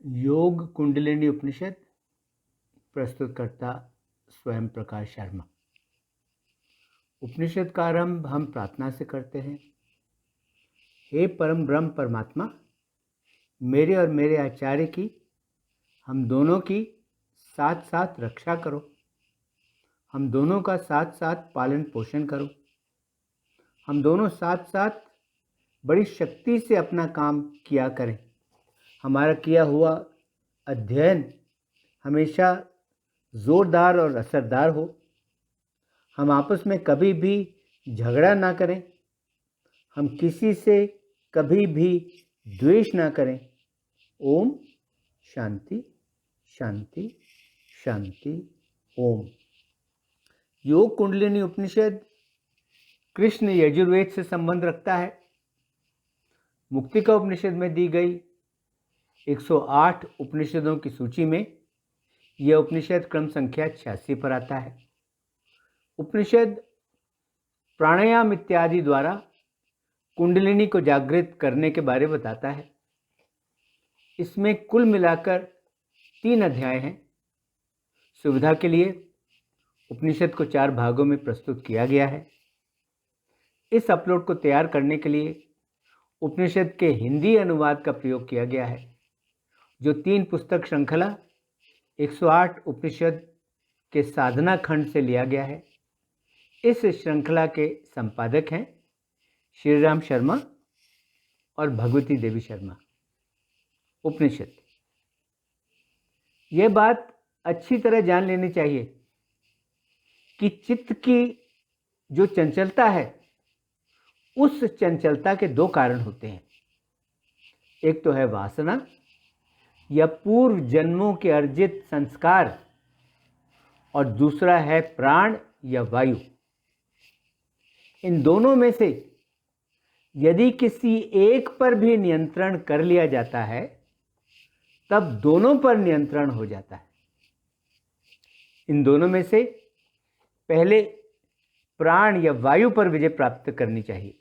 योग कुंडलिनी उपनिषद प्रस्तुतकर्ता स्वयं प्रकाश शर्मा। उपनिषद का आरंभ हम प्रार्थना से करते हैं। हे परम ब्रह्म परमात्मा, मेरे और मेरे आचार्य की, हम दोनों की साथ साथ रक्षा करो। हम दोनों का साथ साथ पालन पोषण करो। हम दोनों साथ साथ बड़ी शक्ति से अपना काम किया करें। हमारा किया हुआ अध्ययन हमेशा ज़ोरदार और असरदार हो। हम आपस में कभी भी झगड़ा ना करें। हम किसी से कभी भी द्वेष ना करें। ओम शांति शांति शांति ओम। योग कुंडलिनी उपनिषद कृष्ण यजुर्वेद से संबंध रखता है। मुक्तिका उपनिषद में दी गई 108 उपनिषदों की सूची में यह उपनिषद क्रम संख्या 86 पर आता है। उपनिषद प्राणायाम इत्यादि द्वारा कुंडलिनी को जागृत करने के बारे में बताता है। इसमें कुल मिलाकर 3 अध्याय हैं। सुविधा के लिए उपनिषद को 4 भागों में प्रस्तुत किया गया है। इस अपलोड को तैयार करने के लिए उपनिषद के हिंदी अनुवाद का प्रयोग किया गया है, जो 3 पुस्तक श्रृंखला 108 उपनिषद के साधना खंड से लिया गया है। इस श्रृंखला के संपादक हैं श्री राम शर्मा और भगवती देवी शर्मा। उपनिषद, यह बात अच्छी तरह जान लेनी चाहिए कि चित्त की जो चंचलता है, उस चंचलता के 2 कारण होते हैं। एक तो है वासना या पूर्व जन्मों के अर्जित संस्कार, और दूसरा है प्राण या वायु। इन दोनों में से यदि किसी एक पर भी नियंत्रण कर लिया जाता है, तब दोनों पर नियंत्रण हो जाता है। इन दोनों में से पहले प्राण या वायु पर विजय प्राप्त करनी चाहिए,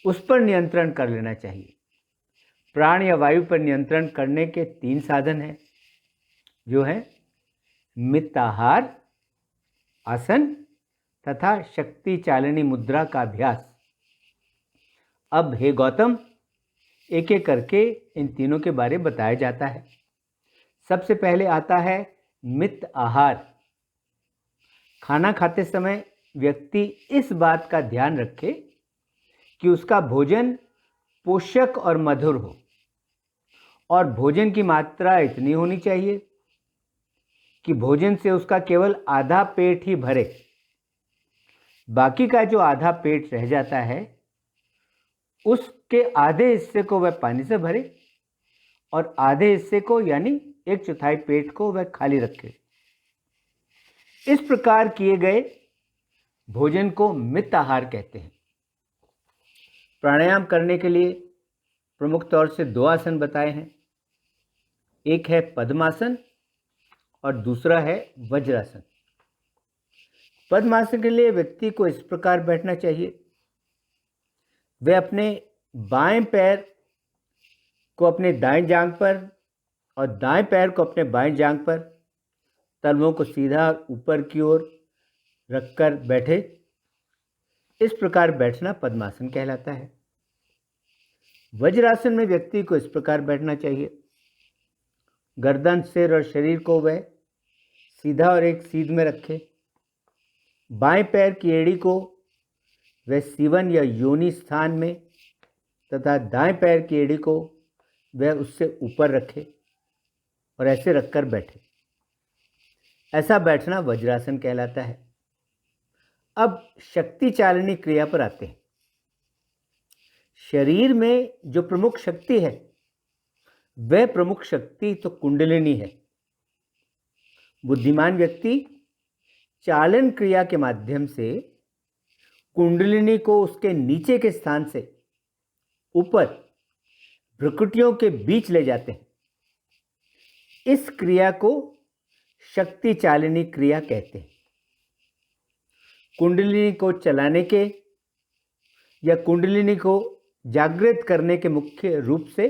उस पर नियंत्रण कर लेना चाहिए। प्राण या वायु पर नियंत्रण करने के 3 साधन हैं, जो हैं मिताहार, आसन तथा शक्ति चालिनी मुद्रा का अभ्यास। अब हे गौतम, एक एक करके इन तीनों के बारे में बताया जाता है। सबसे पहले आता है मित आहार। खाना खाते समय व्यक्ति इस बात का ध्यान रखे कि उसका भोजन पोषक और मधुर हो, और भोजन की मात्रा इतनी होनी चाहिए कि भोजन से उसका केवल आधा पेट ही भरे। बाकी का जो आधा पेट रह जाता है, उसके आधे हिस्से को वह पानी से भरे और आधे हिस्से को यानी 1/4 पेट को वह खाली रखे। इस प्रकार किए गए भोजन को मित आहार कहते हैं। प्राणायाम करने के लिए प्रमुख तौर से 2 आसन बताए हैं। एक है पद्मासन और दूसरा है वज्रासन। पद्मासन के लिए व्यक्ति को इस प्रकार बैठना चाहिए। वह अपने बाएं पैर को अपने दाएं जांघ पर और दाएं पैर को अपने बाएं जांघ पर, तलवों को सीधा ऊपर की ओर रखकर बैठे। इस प्रकार बैठना पद्मासन कहलाता है। वज्रासन में व्यक्ति को इस प्रकार बैठना चाहिए। गर्दन, सिर और शरीर को वह सीधा और एक सीध में रखे। बाएं पैर की एड़ी को वह सीवन या योनि स्थान में तथा दाएं पैर की एड़ी को वह उससे ऊपर रखे और ऐसे रखकर बैठे। ऐसा बैठना वज्रासन कहलाता है। अब शक्ति चालिनी क्रिया पर आते हैं। शरीर में जो प्रमुख शक्ति है, वह प्रमुख शक्ति तो कुंडलिनी है। बुद्धिमान व्यक्ति चालन क्रिया के माध्यम से कुंडलिनी को उसके नीचे के स्थान से ऊपर भ्रुकुटियों के बीच ले जाते हैं। इस क्रिया को शक्ति चालिनी क्रिया कहते हैं। कुंडलिनी को चलाने के या कुंडलिनी को जागृत करने के मुख्य रूप से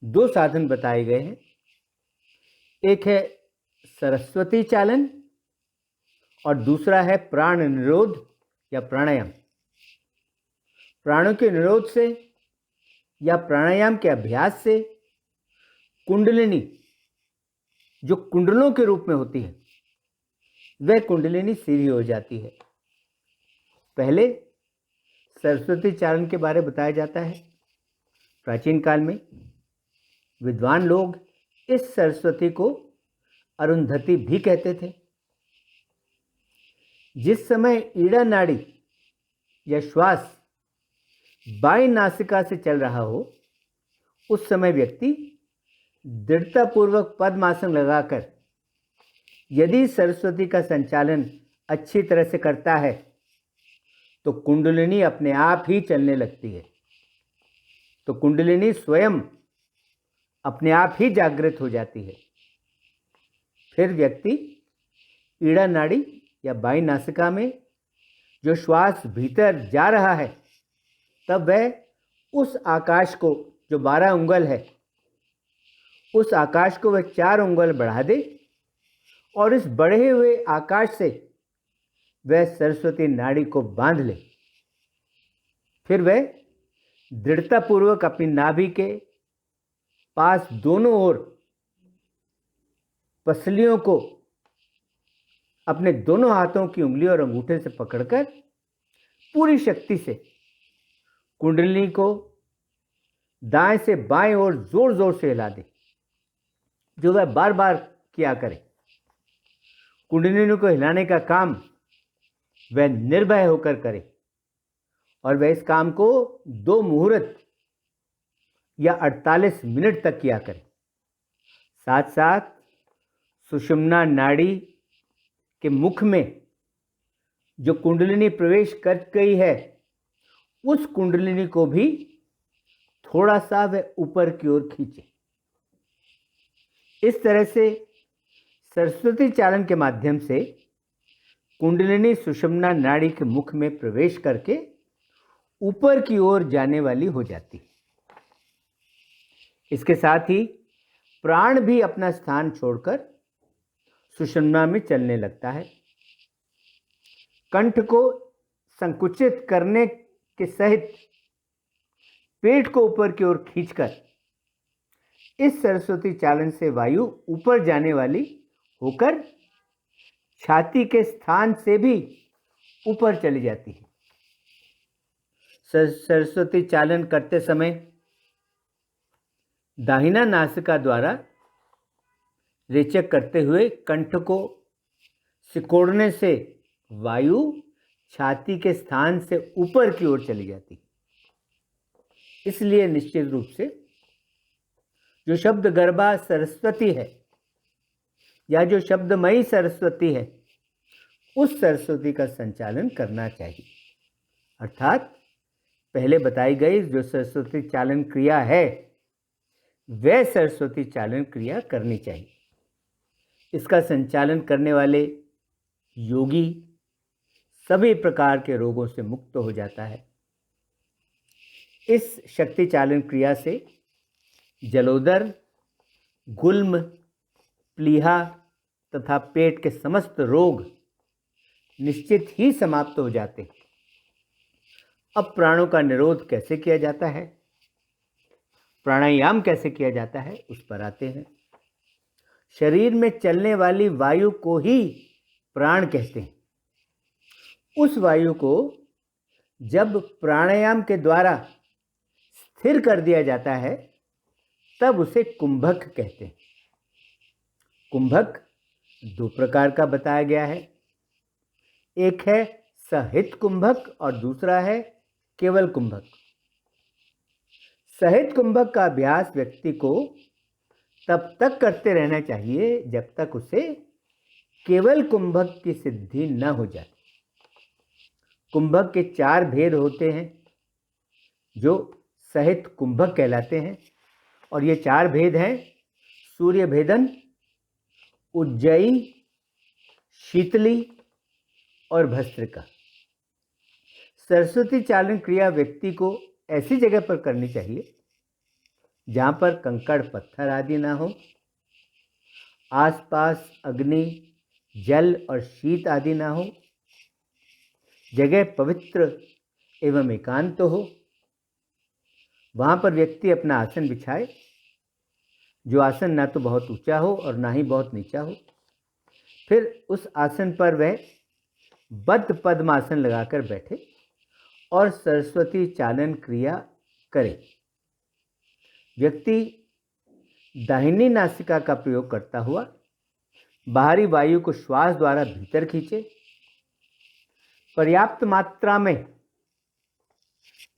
दो साधन बताए गए हैं। एक है सरस्वती चालन और दूसरा है प्राण निरोध या प्राणायाम। प्राणों के निरोध से या प्राणायाम के अभ्यास से कुंडलिनी, जो कुंडलों के रूप में होती है, वह कुंडलिनी सीधी हो जाती है। पहले सरस्वती चालन के बारे में बताया जाता है। प्राचीन काल में विद्वान लोग इस सरस्वती को अरुंधति भी कहते थे। जिस समय ईड़ा नाड़ी या श्वास बाईं नासिका से चल रहा हो, उस समय व्यक्ति दृढ़तापूर्वक पद्मासन लगाकर यदि सरस्वती का संचालन अच्छी तरह से करता है तो कुंडलिनी अपने आप ही चलने लगती है। तो कुंडलिनी स्वयं अपने आप ही जागृत हो जाती है। फिर व्यक्ति ईड़ा नाड़ी या बाईं नासिका में जो श्वास भीतर जा रहा है, तब वह उस आकाश को, जो 12 उंगल है, उस आकाश को वह 4 उंगल बढ़ा दे और इस बढ़े हुए आकाश से वह सरस्वती नाड़ी को बांध ले। फिर वह दृढ़तापूर्वक अपनी नाभि के पास दोनों ओर पसलियों को अपने दोनों हाथों की उंगली और अंगूठे से पकड़कर पूरी शक्ति से कुंडलिनी को दाएं से बाएं ओर जोर जोर से हिला दे, जो वह बार बार किया करे। कुंडलिनी को हिलाने का काम वह निर्भय होकर करे और वह इस काम को 2 मुहूर्त या 48 मिनट तक किया करे। साथ साथ सुषुम्ना नाड़ी के मुख में जो कुंडलिनी प्रवेश कर गई है, उस कुंडलिनी को भी थोड़ा सा वह ऊपर की ओर खींचे। इस तरह से सरस्वती चालन के माध्यम से कुंडलिनी सुषुम्ना नाड़ी के मुख में प्रवेश करके ऊपर की ओर जाने वाली हो जाती है। इसके साथ ही प्राण भी अपना स्थान छोड़कर सुषुम्ना में चलने लगता है। कंठ को संकुचित करने के सहित पेट को ऊपर की ओर खींचकर इस सरस्वती चालन से वायु ऊपर जाने वाली होकर छाती के स्थान से भी ऊपर चली जाती है। सरस्वती चालन करते समय दाहिना नासिका द्वारा रेचक करते हुए कंठ को सिकोड़ने से वायु छाती के स्थान से ऊपर की ओर चली जाती है। इसलिए निश्चित रूप से जो शब्द गर्भा सरस्वती है या जो शब्दमयी सरस्वती है, उस सरस्वती का संचालन करना चाहिए। अर्थात पहले बताई गई जो सरस्वती चालन क्रिया है, वह सरस्वती चालन क्रिया करनी चाहिए। इसका संचालन करने वाले योगी सभी प्रकार के रोगों से मुक्त हो जाता है। इस शक्ति चालन क्रिया से जलोदर, गुल्म, प्लीहा तथा पेट के समस्त रोग निश्चित ही समाप्त हो जाते हैं। अब प्राणों का निरोध कैसे किया जाता है, प्राणायाम कैसे किया जाता है, उस पर आते हैं। शरीर में चलने वाली वायु को ही प्राण कहते हैं। उस वायु को जब प्राणायाम के द्वारा स्थिर कर दिया जाता है, तब उसे कुंभक कहते हैं। कुंभक 2 प्रकार का बताया गया है। एक है सहित कुंभक और दूसरा है केवल कुंभक। सहित कुंभक का अभ्यास व्यक्ति को तब तक करते रहना चाहिए जब तक उसे केवल कुंभक की सिद्धि न हो जाए। कुंभक के 4 भेद होते हैं जो सहित कुंभक कहलाते हैं, और ये 4 भेद हैं सूर्य भेदन, उज्जयी, शीतली और भस्त्रिका। सरस्वती चालन क्रिया व्यक्ति को ऐसी जगह पर करनी चाहिए जहाँ पर कंकड़ पत्थर आदि ना हो, आसपास अग्नि, जल और शीत आदि ना हो, जगह पवित्र एवं एकांत हो। वहाँ पर व्यक्ति अपना आसन बिछाए, जो आसन ना तो बहुत ऊंचा हो और ना ही बहुत नीचा हो। फिर उस आसन पर वह बद्ध पद्मासन लगाकर बैठे और सरस्वती चालन क्रिया करे। व्यक्ति दाहिनी नासिका का प्रयोग करता हुआ बाहरी वायु को श्वास द्वारा भीतर खींचे। पर्याप्त मात्रा में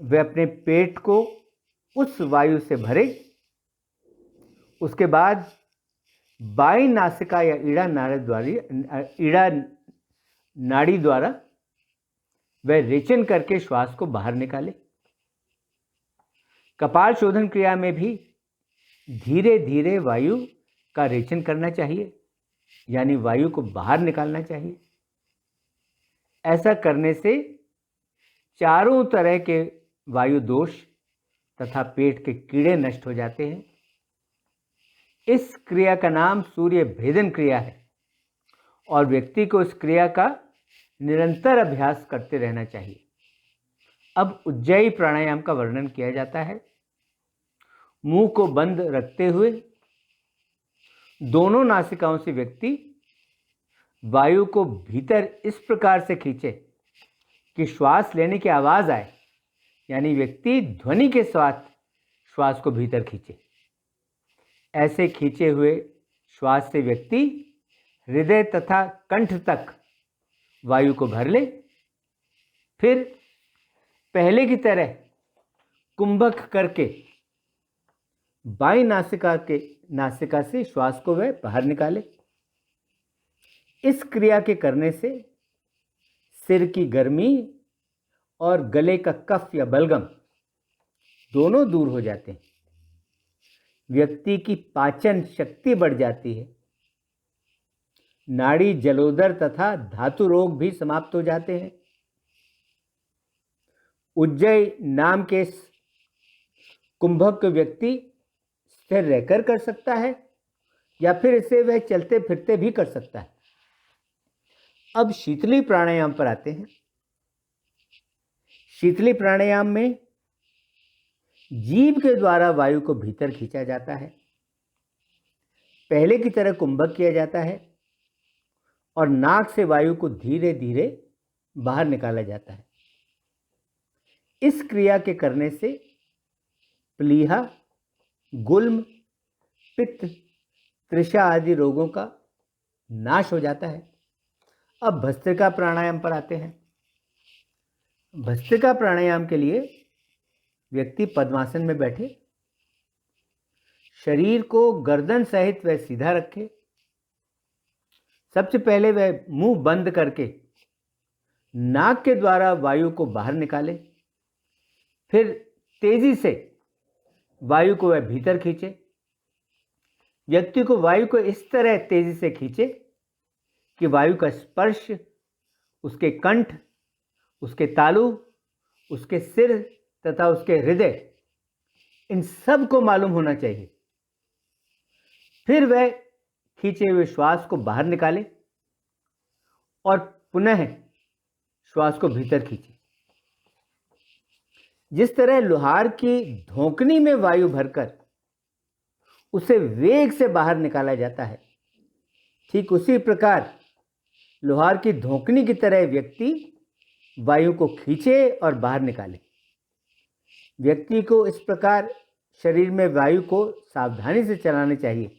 वह अपने पेट को उस वायु से भरे। उसके बाद बाईं नासिका या ईड़ा नाड़ी द्वारा वह रेचन करके श्वास को बाहर निकाले। कपाल शोधन क्रिया में भी धीरे धीरे वायु का रेचन करना चाहिए, यानी वायु को बाहर निकालना चाहिए। ऐसा करने से चारों तरह के वायु दोष तथा पेट के कीड़े नष्ट हो जाते हैं। इस क्रिया का नाम सूर्य भेदन क्रिया है और व्यक्ति को इस क्रिया का निरंतर अभ्यास करते रहना चाहिए। अब उज्जयी प्राणायाम का वर्णन किया जाता है। मुंह को बंद रखते हुए दोनों नासिकाओं से व्यक्ति वायु को भीतर इस प्रकार से खींचे कि श्वास लेने की आवाज आए, यानी व्यक्ति ध्वनि के साथ श्वास को भीतर खींचे। ऐसे खींचे हुए श्वास से व्यक्ति हृदय तथा कंठ तक वायु को भर ले। फिर पहले की तरह कुंभक करके बाईं नासिका से श्वास को वह बाहर निकाले। इस क्रिया के करने से सिर की गर्मी और गले का कफ या बलगम दोनों दूर हो जाते हैं। व्यक्ति की पाचन शक्ति बढ़ जाती है। नाड़ी जलोदर तथा धातु रोग भी समाप्त हो जाते हैं। उज्जयी नाम के कुंभक व्यक्ति स्थिर रहकर कर सकता है या फिर इसे वह चलते फिरते भी कर सकता है। अब शीतली प्राणायाम पर आते हैं। शीतली प्राणायाम में जीभ के द्वारा वायु को भीतर खींचा जाता है। पहले की तरह कुंभक किया जाता है और नाक से वायु को धीरे धीरे बाहर निकाला जाता है। इस क्रिया के करने से प्लीहा, गुल्म, पित्त, तृषा आदि रोगों का नाश हो जाता है। अब भस्त्रिका प्राणायाम पर आते हैं। भस्त्रिका प्राणायाम के लिए व्यक्ति पद्मासन में बैठे, शरीर को गर्दन सहित वह सीधा रखे। सबसे पहले वह मुंह बंद करके नाक के द्वारा वायु को बाहर निकाले। फिर तेजी से वायु को वह भीतर खींचे। व्यक्ति को वायु को इस तरह तेजी से खींचे कि वायु का स्पर्श उसके कंठ, उसके तालु, उसके सिर तथा उसके हृदय, इन सब को मालूम होना चाहिए। फिर वह खींचे हुए श्वास को बाहर निकाले और पुनः श्वास को भीतर खींचे। जिस तरह लोहार की धोकनी में वायु भरकर उसे वेग से बाहर निकाला जाता है, ठीक उसी प्रकार लोहार की धोकनी की तरह व्यक्ति वायु को खींचे और बाहर निकाले। व्यक्ति को इस प्रकार शरीर में वायु को सावधानी से चलाना चाहिए।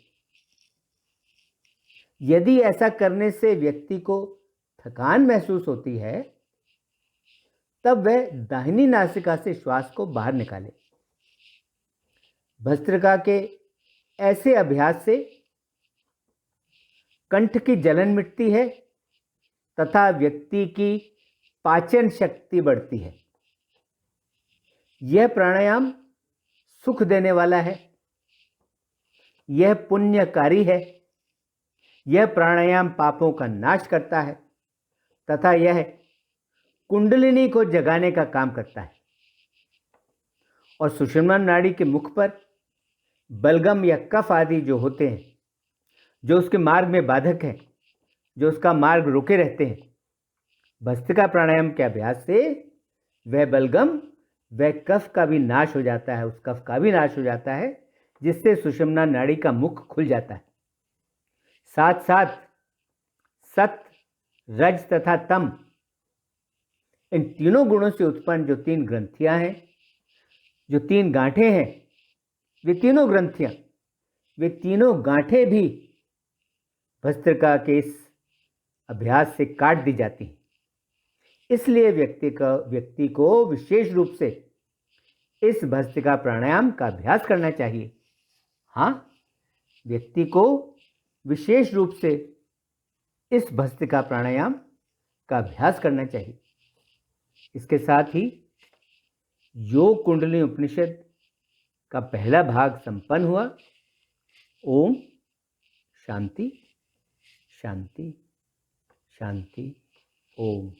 यदि ऐसा करने से व्यक्ति को थकान महसूस होती है, तब वह दाहिनी नासिका से श्वास को बाहर निकाले। भस्त्रिका के ऐसे अभ्यास से कंठ की जलन मिटती है तथा व्यक्ति की पाचन शक्ति बढ़ती है। यह प्राणायाम सुख देने वाला है, यह पुण्यकारी है। यह प्राणायाम पापों का नाश करता है तथा यह कुंडलिनी को जगाने का काम करता है और सुषुम्ना नाड़ी के मुख पर बलगम या कफ आदि जो होते हैं, जो उसके मार्ग में बाधक हैं, जो उसका मार्ग रोके रहते हैं, भस्त्रिका प्राणायाम के अभ्यास से वह बलगम, वह कफ का भी नाश हो जाता है, उस कफ का भी नाश हो जाता है, जिससे सुषुम्ना नाड़ी का मुख खुल जाता है। साथ साथ सत, रज तथा तम, इन तीनों गुणों से उत्पन्न जो 3 ग्रंथियां हैं, जो 3 गांठें हैं, वे तीनों ग्रंथियां, वे तीनों गांठें भी भस्त्रिका के इस अभ्यास से काट दी जाती हैं। इसलिए व्यक्ति को विशेष रूप से इस भस्त्रिका प्राणायाम का अभ्यास करना चाहिए। हाँ, व्यक्ति को विशेष रूप से इस भस्त्रिका प्राणायाम का अभ्यास करना चाहिए। इसके साथ ही योग कुंडलिनी उपनिषद का पहला भाग संपन्न हुआ। ओम शांति शांति शांति। ओम।